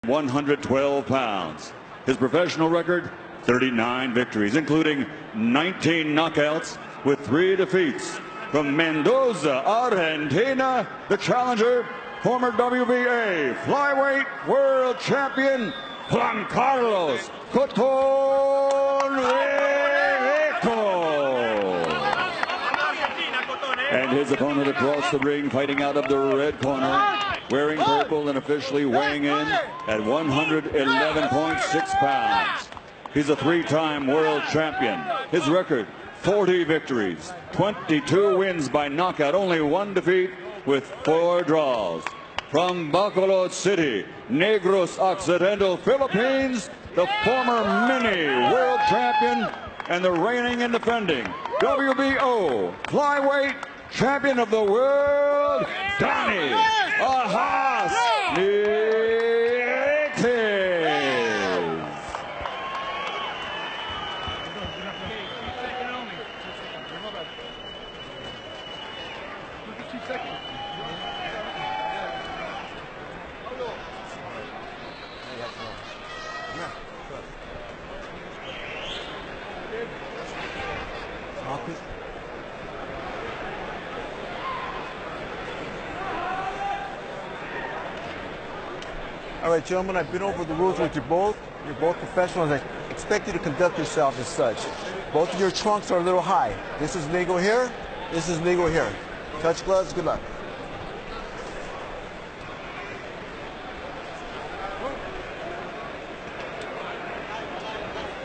112 pounds. His professional record, 39 victories, including 19 knockouts with 3 defeats. From Mendoza, Argentina, the challenger, former WBA flyweight world champion, Juan Carlos Coton Riveco. And his opponent across the ring, fighting out of the red corner, wearing purple and officially weighing in at 111.6 pounds. He's a 3-time world champion. His record, 40 victories, 22 wins by knockout, only 1 defeat with 4 draws. From Bacolod City, Negros Occidental, Philippines, the former mini world champion and the reigning and defending WBO flyweight champion of the world, Donnie Ahas Nietes. All right, gentlemen, I've been over the rules with you both. You're both professionals. I expect you to conduct yourselves as such. Both of your trunks are a little high. This is legal here. This is legal here. Touch gloves. Good luck.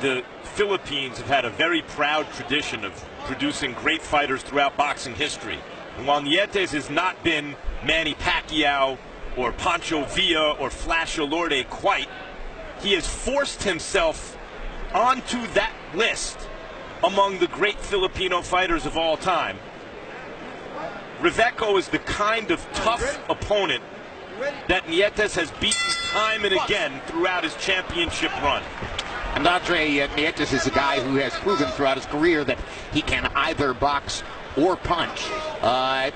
The Philippines have had a very proud tradition of producing great fighters throughout boxing history. And while Nietes has not been Manny Pacquiao or Pancho Villa or Flash Olorde quite, he has forced himself onto that list among the great Filipino fighters of all time. Riveco is the kind of tough opponent that Nietes has beaten time and again throughout his championship run. And Andre Nietes is a guy who has proven throughout his career that he can either box or punch.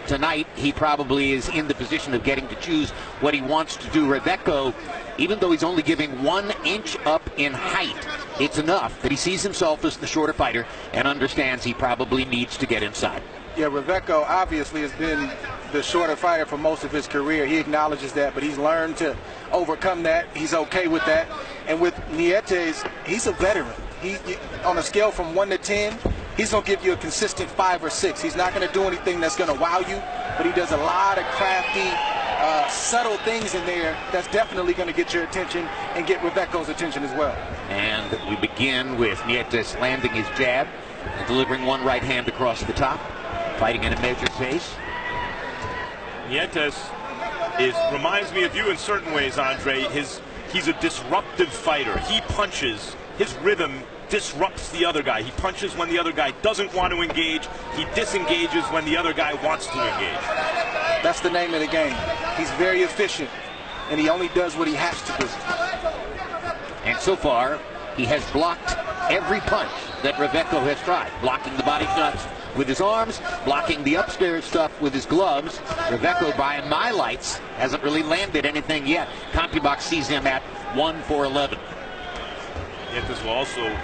Tonight, he probably is in the position of getting to choose what he wants to do. Riveco, even though he's only giving 1 inch up in height, it's enough that he sees himself as the shorter fighter and understands he probably needs to get inside. Yeah, Riveco obviously has been the shorter fighter for most of his career. He acknowledges that, but he's learned to overcome that. He's okay with that. And with Nietes, he's a veteran. He on a scale from 1 to 10, he's going to give you a consistent 5 or 6. He's not going to do anything that's going to wow you, but he does a lot of crafty, subtle things in there that's definitely going to get your attention and get Riveco's attention as well. And we begin with Nietes landing his jab and delivering 1 right hand across the top, fighting in a measured pace. Nietes reminds me of you in certain ways, Andre. He's a disruptive fighter. He punches. His rhythm disrupts the other guy. He punches when the other guy doesn't want to engage. He disengages when the other guy wants to engage. That's the name of the game. He's very efficient, and he only does what he has to do. And so far, he has blocked every punch that Riveco has tried. Blocking the body shots with his arms, blocking the upstairs stuff with his gloves. Riveco, by my lights, hasn't really landed anything yet. CompuBox sees him at 1 for 11. Nietes will also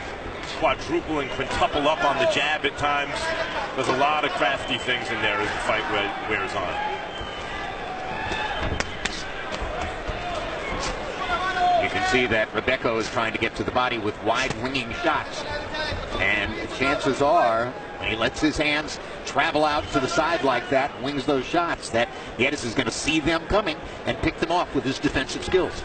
quadruple and quintuple up on the jab at times. There's a lot of crafty things in there as the fight wears on. You can see that Riveco is trying to get to the body with wide winging shots. And chances are, when he lets his hands travel out to the side like that, wings those shots, that Nietes is going to see them coming and pick them off with his defensive skills.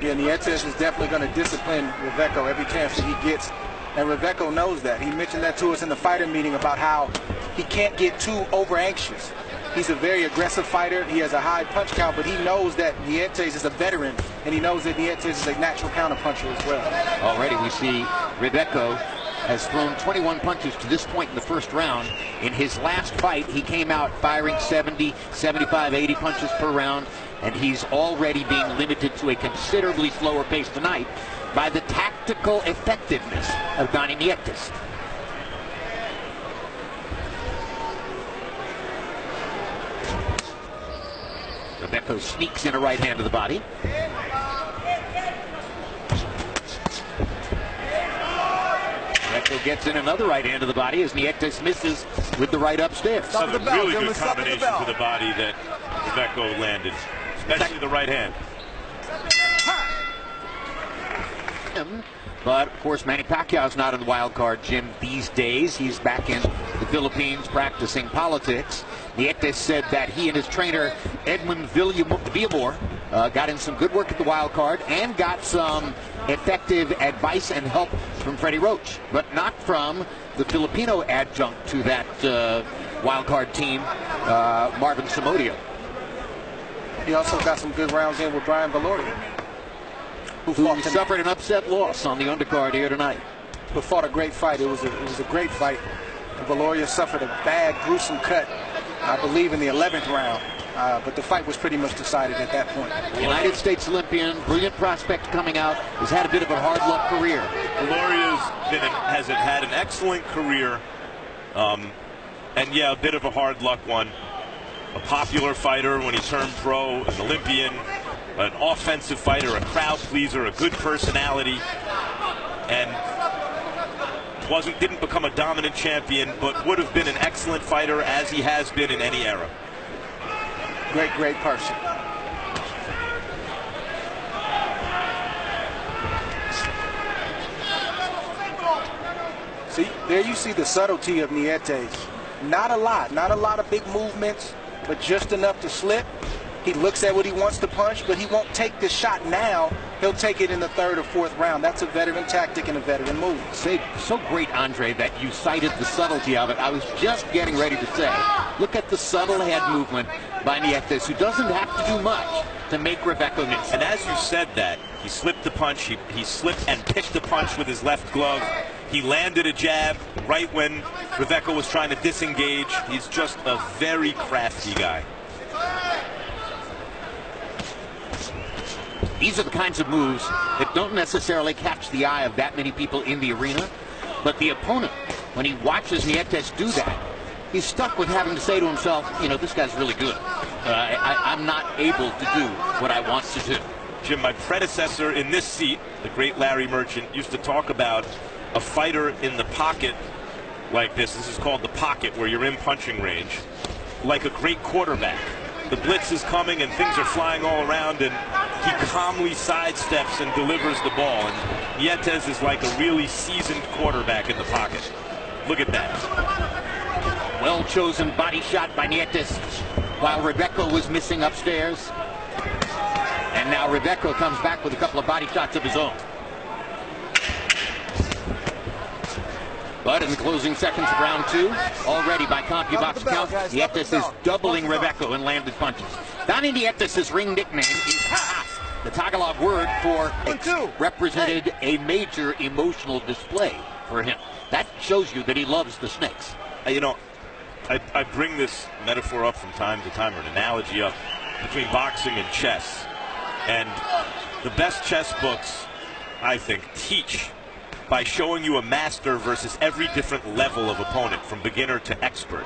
Yeah, Nietes is definitely going to discipline Riveco every chance that he gets. And Riveco knows that. He mentioned that to us in the fighter meeting about how he can't get too over anxious. He's a very aggressive fighter. He has a high punch count, but he knows that Nietes is a veteran, and he knows that Nietes is a natural counterpuncher as well. Already we see Riveco has thrown 21 punches to this point in the first round. In his last fight, he came out firing 70, 75, 80 punches per round, and he's already being limited to a considerably slower pace tonight by the tactical effectiveness of Donnie Nietes. Riveco sneaks in a right hand to the body. gets in another right hand to the body as Nietes misses with the right upstairs. Another really good combination to the body that riveco landed, especially the right hand. But, of course, Manny Pacquiao's not in the wild card, Jim, these days. He's back in the Philippines practicing politics. Nietes said that he and his trainer, Edmund Villamor, got in some good work at the wild card and got some effective advice and help from Freddie Roach, but not from the Filipino adjunct to that wild card team, Marvin Somodio. He also got some good rounds in with Brian Valoria, who suffered an upset loss on the undercard here tonight. But fought a great fight. It was a great fight. And Valoria suffered a bad, gruesome cut, I believe, in the 11th round. But the fight was pretty much decided at that point. United States Olympian, brilliant prospect coming out, has had a bit of a hard luck career. Valoria has had an excellent career, and yeah, a bit of a hard luck one. A popular fighter when he turned pro, an Olympian, an offensive fighter, a crowd pleaser, a good personality, and didn't become a dominant champion, but would have been an excellent fighter as he has been in any era. Great person. See, there you see the subtlety of Nietes. Not a lot of big movements, but just enough to slip. He looks at what he wants to punch, but he won't take the shot now. He'll take it in the 3rd or 4th round. That's a veteran tactic and a veteran move. So great, Andre, that you cited the subtlety of it. I was just getting ready to say, look at the subtle head movement by Nietes, who doesn't have to do much to make riveco miss. And as you said that, he slipped the punch. He slipped and pitched the punch with his left glove. He landed a jab right when riveco was trying to disengage. He's just a very crafty guy. These are the kinds of moves that don't necessarily catch the eye of that many people in the arena, but the opponent, when he watches Nietes do that, he's stuck with having to say to himself, you know, this guy's really good. I'm not able to do what I want to do. Jim, my predecessor in this seat, the great Larry Merchant, used to talk about a fighter in the pocket like this. This is called the pocket, where you're in punching range, like a great quarterback. The blitz is coming and things are flying all around, and he calmly sidesteps and delivers the ball. And Nietes is like a really seasoned quarterback in the pocket. Look at that. Well chosen body shot by Nietes while riveco was missing upstairs. And now riveco comes back with a couple of body shots of his own. But in the closing seconds of round 2, already by CompuBox count, Nietes is doubling riveco in landed punches. Donnie Nietes' ring nickname is Haas. The Tagalog word for represented a major emotional display for him. That shows you that he loves the snakes. You know, I bring this metaphor up from time to time, or an analogy up, between boxing and chess. And the best chess books, I think, teach by showing you a master versus every different level of opponent, from beginner to expert.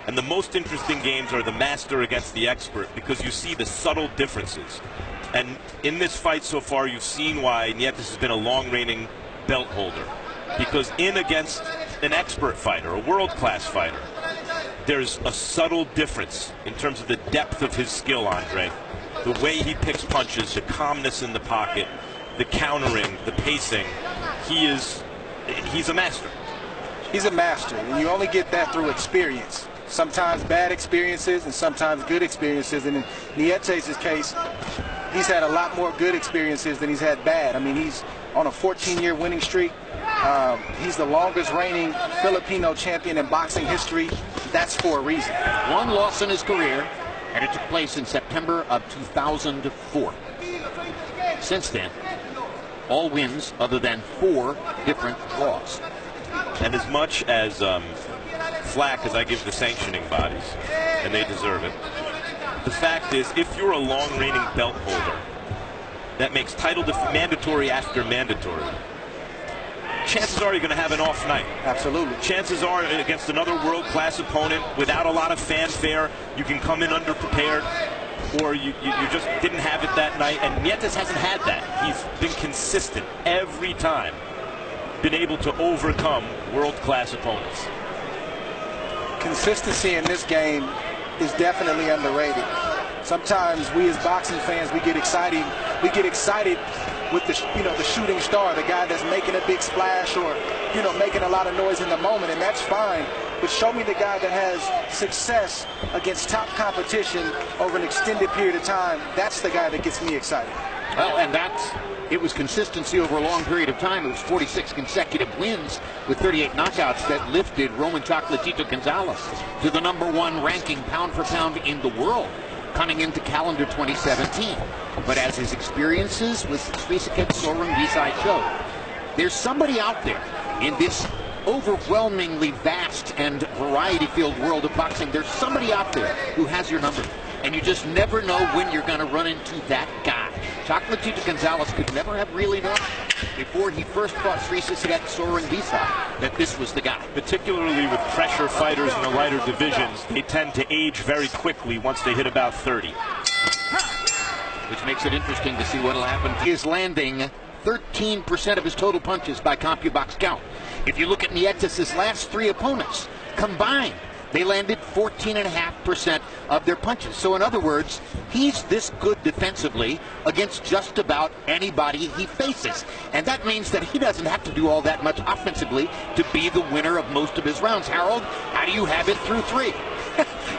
And the most interesting games are the master against the expert, because you see the subtle differences. And in this fight so far, you've seen why Nietes has been a long-reigning belt holder. Because in against an expert fighter, a world-class fighter, there's a subtle difference in terms of the depth of his skill, Andre. The way he picks punches, the calmness in the pocket, the countering, the pacing. He's a master. He's a master, and you only get that through experience. Sometimes bad experiences and sometimes good experiences. And in Nietes' case, he's had a lot more good experiences than he's had bad. I mean, he's on a 14-year winning streak. He's the longest reigning Filipino champion in boxing history. That's for a reason. One loss in his career, and it took place in September of 2004. Since then, all wins other than 4 different draws. And as much as flack as I give the sanctioning bodies, and they deserve it, the fact is, if you're a long-reigning belt holder, that makes title mandatory after mandatory. Chances are you're going to have an off night. Absolutely. Chances are against another world-class opponent without a lot of fanfare, you can come in underprepared, or you just didn't have it that night. And Nietes hasn't had that. He's been consistent every time. been able to overcome world-class opponents. Consistency in this game is definitely underrated. Sometimes we as boxing fans, we get excited with the shooting star, the guy that's making a big splash or making a lot of noise in the moment, and that's fine. But show me the guy that has success against top competition over an extended period of time. That's the guy that gets me excited. Well, and it was consistency over a long period of time. It was 46 consecutive wins with 38 knockouts that lifted Roman Chocolatito Gonzalez to the #1 ranking pound for pound in the world coming into calendar 2017. But as his experiences with Srisaket Sorung Visai showed, there's somebody out there in this overwhelmingly vast and variety-filled world of boxing. There's somebody out there who has your number, and you just never know when you're going to run into that guy. Chocolatito Gonzalez could never have really known before he first fought Srisaket Sorung Visai that this was the guy. Particularly with pressure fighters in the lighter divisions, they tend to age very quickly once they hit about 30. Which makes it interesting to see what will happen. He is landing 13% of his total punches by CompuBox count. If you look at Nietes' last 3 opponents combined, they landed 14.5% of their punches. So in other words, he's this good defensively against just about anybody he faces. And that means that he doesn't have to do all that much offensively to be the winner of most of his rounds. Harold, how do you have it through 3?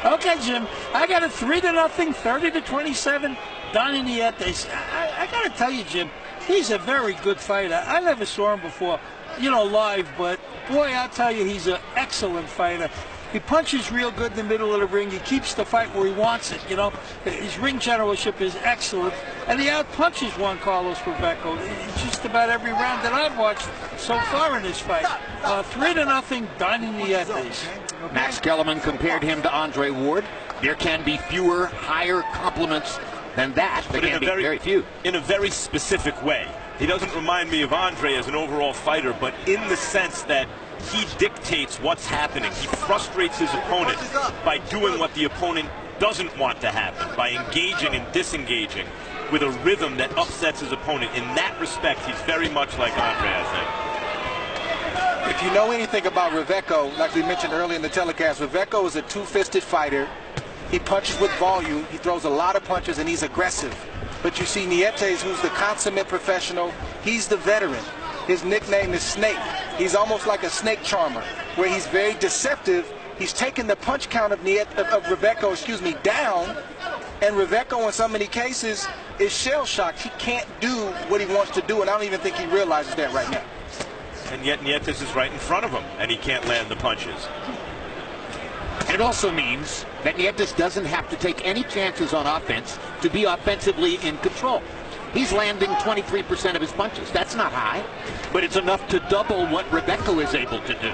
Okay, Jim, I got a 3-0, 30-27, Donnie Nietes. I got to tell you, Jim, he's a very good fighter. I never saw him before, live, but boy, I'll tell you, he's an excellent fighter. He punches real good in the middle of the ring. He keeps the fight where he wants it, His ring generalship is excellent, and he outpunches Juan Carlos Riveco just about every round that I've watched so far in this fight. 3-0, Donnie Nietes. Max Kellerman compared him to Andre Ward. There can be fewer, higher compliments than that. There can be very few. In a very specific way. He doesn't remind me of Andre as an overall fighter, but in the sense that he dictates what's happening. He frustrates his opponent by doing what the opponent doesn't want to happen, by engaging and disengaging with a rhythm that upsets his opponent. In that respect, he's very much like Andre, I think. If you know anything about Riveco, like we mentioned earlier in the telecast, Riveco is a two-fisted fighter. He punches with volume, he throws a lot of punches, and he's aggressive. But you see Nietes, who's the consummate professional, he's the veteran. His nickname is Snake. He's almost like a snake charmer, where he's very deceptive. He's taken the punch count of Riveco, down, and Riveco in so many cases is shell-shocked. He can't do what he wants to do, and I don't even think he realizes that right now. And yet Nietes is right in front of him, and he can't land the punches. It also means that Nietes doesn't have to take any chances on offense to be offensively in control. He's landing 23% of his punches. That's not high, but it's enough to double what Riveco is able to do.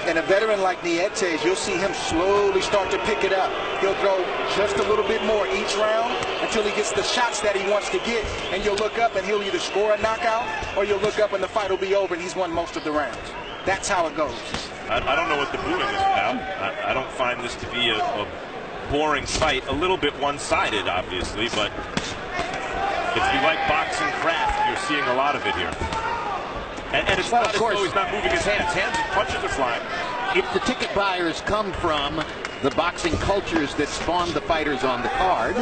And a veteran like Nietes, you'll see him slowly start to pick it up. He'll throw just a little bit more each round until he gets the shots that he wants to get. And you'll look up and he'll either score a knockout, or you'll look up and the fight will be over and he's won most of the rounds. That's how it goes. I don't know what the booing is about. I don't find this to be a boring fight. A little bit one-sided, obviously, but if you like boxing craft, you're seeing a lot of it here. And it's not as though he's not moving his hands. Punches are flying. If the ticket buyers come from the boxing cultures that spawned the fighters on the card,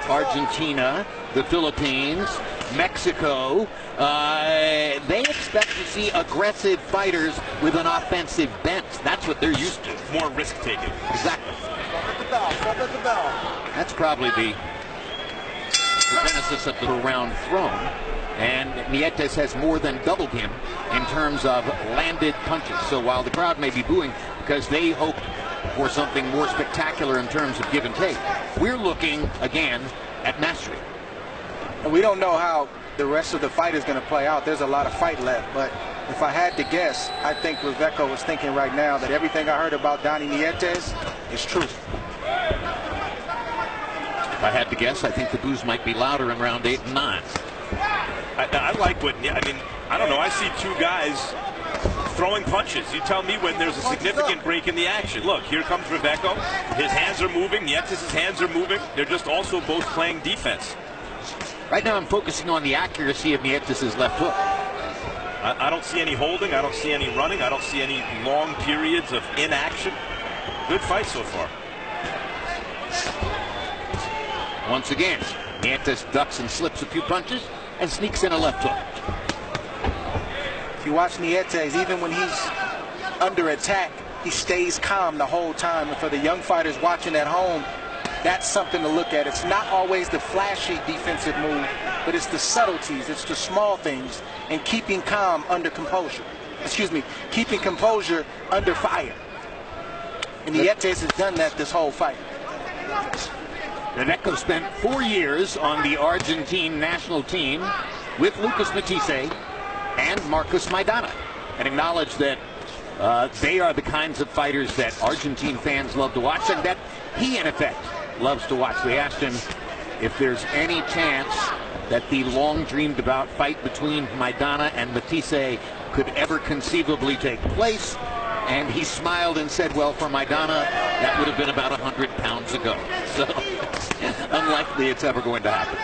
Argentina, the Philippines, Mexico, they expect to see aggressive fighters with an offensive bent. That's what they're used to. More risk-taking. Exactly. That's probably the genesis of the round thrown. And Nietes has more than doubled him in terms of landed punches. So while the crowd may be booing because they hope for something more spectacular in terms of give and take, we're looking again at mastery. And we don't know how the rest of the fight is going to play out. There's a lot of fight left, but if I had to guess, I think Riveco is thinking right now that everything I heard about Donnie Nietes is true. If I had to guess, I think the boos might be louder in round 8 and 9. I like what, I don't know, I see two guys throwing punches. You tell me when there's a significant break in the action. Look, here comes Riveco. His hands are moving. Nietes' hands are moving. They're just also both playing defense. Right now I'm focusing on the accuracy of Nietes' left hook. I don't see any holding. I don't see any running. I don't see any long periods of inaction. Good fight so far. Once again, Nietes ducks and slips a few punches and sneaks in a left hook. If you watch Nietes, even when he's under attack, he stays calm the whole time. And for the young fighters watching at home, that's something to look at. It's not always the flashy defensive move, but it's the subtleties, it's the small things, and keeping calm under composure. Excuse me, keeping composure under fire. And Nietes has done that this whole fight. Riveco spent 4 years on the Argentine national team with Lucas Matisse and Marcus Maidana, and acknowledged that they are the kinds of fighters that Argentine fans love to watch, and that he, in effect, loves to watch. They asked him if there's any chance that the long-dreamed-about fight between Maidana and Matisse could ever conceivably take place, and he smiled and said, well, for Maidana, that would have been about 100 pounds ago. So, unlikely it's ever going to happen.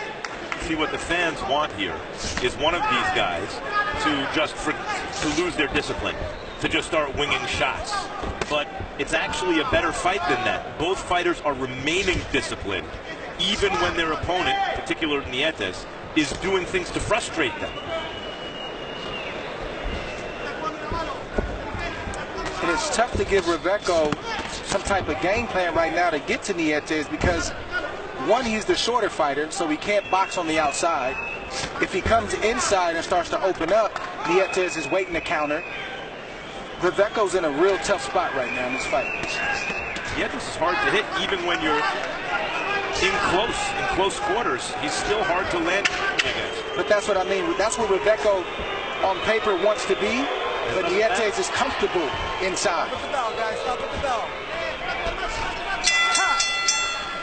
See, what the fans want here is one of these guys to lose their discipline, to just start winging shots. But it's actually a better fight than that. Both fighters are remaining disciplined, even when their opponent, particularly Nietes, is doing things to frustrate them. And it's tough to give Riveco some type of game plan right now to get to Nietes because, one, he's the shorter fighter, so he can't box on the outside. If he comes inside and starts to open up, Nietes is waiting to counter. Riveco's in a real tough spot right now in this fight. Nietes is hard to hit even when you're in close quarters. He's still hard to land against. But that's what I mean. That's what Riveco on paper wants to be, but Nietes is comfortable inside. Stop at the bell, guys. Stop at the bell.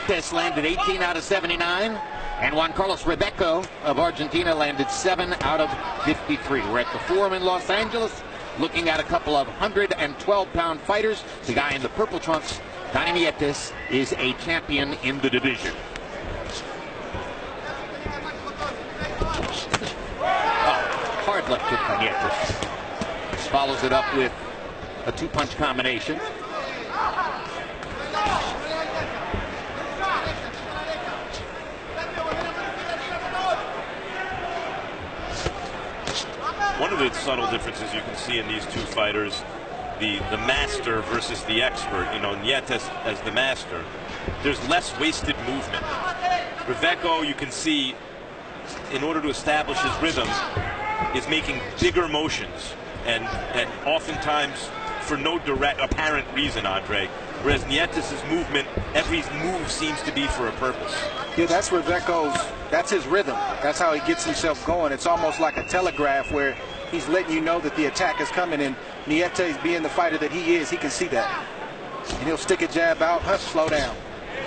Nietes landed 18 out of 79, and Juan Carlos Riveco of Argentina landed 7 out of 53. We're at the Forum in Los Angeles, looking at a couple of 112-pound fighters. The guy in the purple trunks, Donnie Nietes, is a champion in the division. Hard left hook by Nietes. Follows it up with a two-punch combination. One of the subtle differences you can see in these two fighters, the master versus the expert. You know, Nietes as the master, there's less wasted movement. Riveco, you can see, in order to establish his rhythm, is making bigger motions, and oftentimes for no direct apparent reason, Andre. Whereas Nietes' movement, every move seems to be for a purpose. Yeah, that's Riveco's, that's his rhythm. That's how he gets himself going. It's almost like a telegraph where he's letting you know that the attack is coming, and Nietes, being the fighter that he is, he can see that. And he'll stick a jab out, slow down.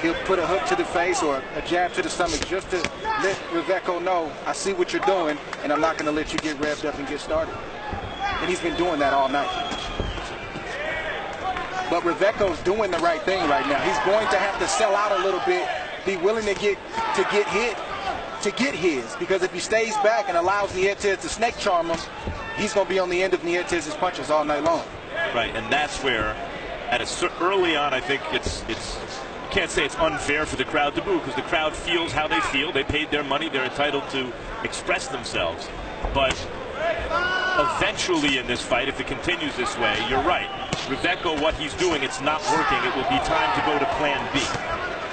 He'll put a hook to the face or a jab to the stomach just to let Riveco know, I see what you're doing, and I'm not going to let you get revved up and get started. And he's been doing that all night. But Riveco's doing the right thing right now. He's going to have to sell out a little bit, be willing to get hit to get his, because if he stays back and allows Nietes to snake charm him, he's going to be on the end of Nietes' punches all night long. Right, and that's where, early on, I think it's you can't say it's unfair for the crowd to boo, because the crowd feels how they feel. They paid their money. They're entitled to express themselves. But eventually in this fight, if it continues this way, you're right. Riveco, what he's doing, it's not working. It will be time to go to plan B.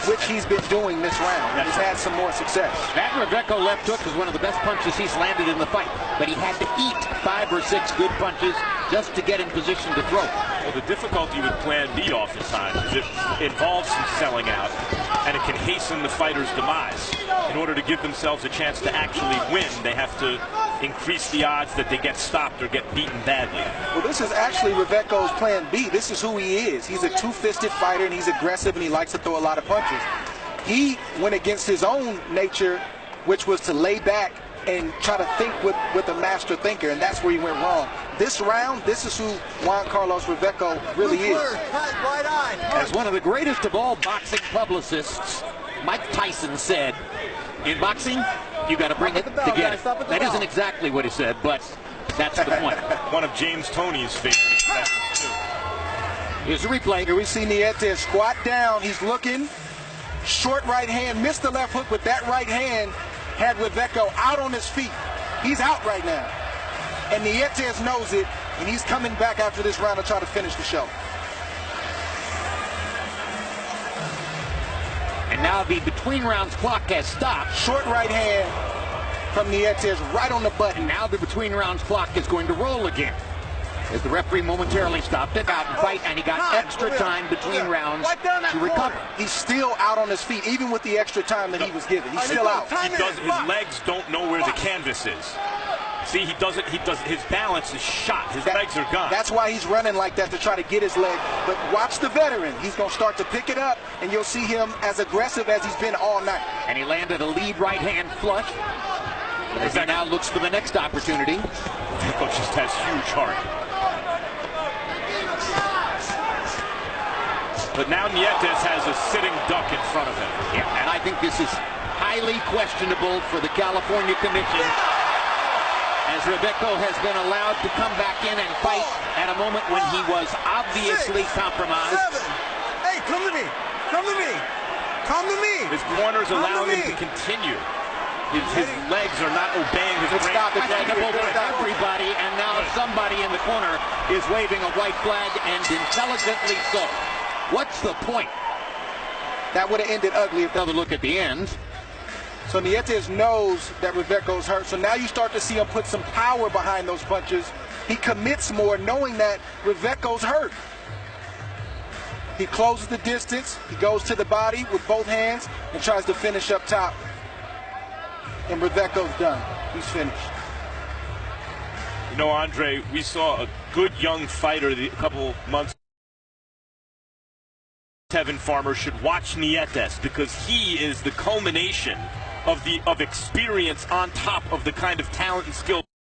Which he's been doing this round. He's had some more success. That Riveco left hook is one of the best punches he's landed in the fight, but he had to eat 5 or 6 good punches just to get in position to throw. Well, the difficulty with plan B oftentimes is it involves some selling out, and it can hasten the fighter's demise. In order to give themselves a chance to actually win, they have to increase the odds that they get stopped or get beaten badly. Well, this is actually Riveco's plan B. This is who he is. He's a two-fisted fighter, and he's aggressive, and he likes to throw a lot of punches. He went against his own nature, which was to lay back and try to think with a master thinker, and that's where he went wrong. This round, this is who Juan Carlos Riveco really is. As one of the greatest of all boxing publicists, Mike Tyson said, in boxing, you got to bring it to get it. That isn't exactly what he said, but That's the point. One of James Toney's favorite expressions, too. Here's a replay. Here we see Nietes squat down. He's looking. Short right hand. Missed the left hook, but that right hand had Riveco out on his feet. He's out right now. And Nietes knows it, and he's coming back after this round to try to finish the show. And now the between rounds clock has stopped. Short right hand from Nietes right on the button. Now the between rounds clock is going to roll again. As the referee momentarily stopped it, out and fight, and he got extra time between rounds to recover. He's still out on his feet, even with the extra time that he was given. He's still out. His legs don't know where the canvas is. See, his balance is shot. His legs are gone. That's why he's running like that, to try to get his leg. But watch the veteran. He's going to start to pick it up, and you'll see him as aggressive as he's been all night. And he landed a lead right hand flush. As he now looks for the next opportunity. Riveco just has huge heart. But now Nietes has a sitting duck in front of him. Yeah, and I think this is highly questionable for the California Commission, as Riveco has been allowed to come back in and fight at a moment when he was obviously compromised. Hey, come to me. Come to me. Come to me. His corner's allowing him to continue. His legs are not obeying his brain. Questionable for everybody, and now somebody in the corner is waving a white flag, and intelligently so. What's the point? That would have ended ugly. Another look at the end. So Nietes knows that Riveco's hurt, so now you start to see him put some power behind those punches. He commits more knowing that Riveco's hurt. He closes the distance, he goes to the body with both hands and tries to finish up top. And Riveco's done. He's finished. You know, Andre, we saw a good young fighter a couple months. Tevin Farmer should watch Nietes, because he is the culmination of experience on top of the kind of talent and skill